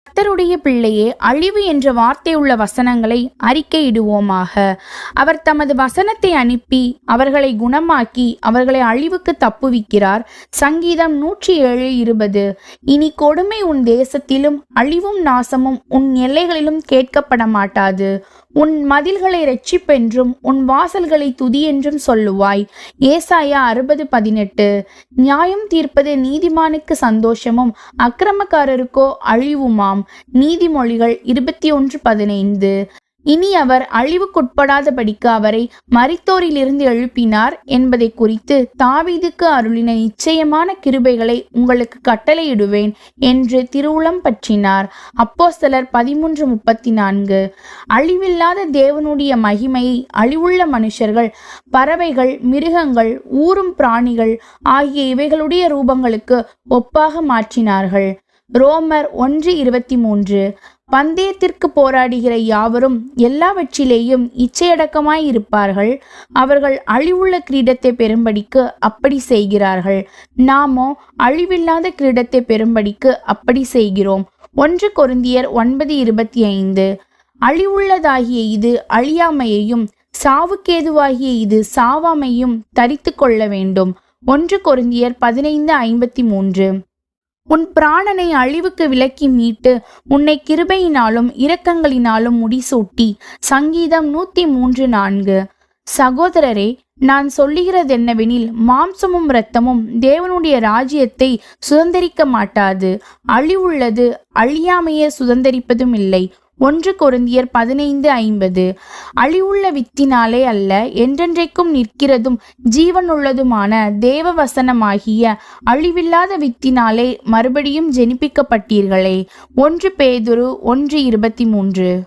கர்த்தருடைய பிள்ளையே, அழிவு என்ற வார்த்தை உள்ள வசனங்களை அறிக்கையிடுவோமாக. அவர் தமது வசனத்தை அனுப்பி அவர்களை குணமாக்கி அவர்களை அழிவுக்கு தப்புவிக்கிறார். சங்கீதம் 107:20. இனி கொடுமை உன் தேசத்திலும் அழிவும் நாசமும் உன் எல்லைகளிலும் கேட்கப்பட மாட்டாது. உன் மதில்களை இரட்சிப்பென்றும் உன் வாசல்களை துதி என்றும் சொல்லுவாய். ஏசாயா 60:18. நியாயம் தீர்ப்பது நீதிமானுக்கு சந்தோஷமும் அக்கிரமக்காரருக்கோ அழிவுமாம். நீதிமொழிகள் 21:15. இனி அவர் அழிவுக்குட்படாதபடிக்கு அவரை மரித்தோரிலிருந்து எழுப்பினார் என்பதை குறித்து தாவீதுக்கு அருளின நிச்சயமான கிருபைகளை உங்களுக்கு கட்டளையிடுவேன் என்று திருவுளம் பற்றினார். அப்போஸ்தலர் 13:34. அழிவில்லாத தேவனுடைய மகிமையை அழிவுள்ள மனுஷர்கள், பறவைகள், மிருகங்கள், ஊரும் பிராணிகள் ஆகிய இவைகளுடைய ரூபங்களுக்கு ஒப்பாக மாற்றினார்கள். ரோமர் 1:23. பந்தயத்திற்கு போராடுகிற யாவரும் எல்லாவற்றிலேயும் இச்சையடக்கமாயிருப்பார்கள். அவர்கள் அழிவுள்ள கிரீடத்தை பெறும்படிக்கு அப்படி செய்கிறார்கள். நாமோ அழிவில்லாத கிரீடத்தை பெறும்படிக்கு அப்படி செய்கிறோம். 1 கொரிந்தியர் 9:25. அழிவுள்ளதாகிய இது அழியாமையையும் சாவுக்கேதுவாகிய இது சாவாமையும் தரித்து கொள்ள வேண்டும். 1 கொரிந்தியர் 15:53. உன் பிராணனை அழிவுக்கு விலக்கி மீட்டு உன்னை கிருபையினாலும் இரக்கங்களினாலும் முடிசூட்டி. சங்கீதம் 103:4. சகோதரரே, நான் சொல்லுகிறதென்னவெனில், மாம்சமும் இரத்தமும் தேவனுடைய ராஜ்யத்தை சுதந்தரிக்க மாட்டாது. அழிவுள்ளது அழியாமையை சுதந்தரிப்பதும் இல்லை. 1 கொரிந்தியர் 15:50. அழிவுள்ள வித்தினாலே அல்ல, என்றென்றைக்கும் நிற்கிறதும் ஜீவனுள்ளதுமான தேவ வசனமாகிய அழிவில்லாத வித்தினாலே மறுபடியும் ஜெனிப்பிக்கப்பட்டீர்களே. 1 பேதுரு 1:23.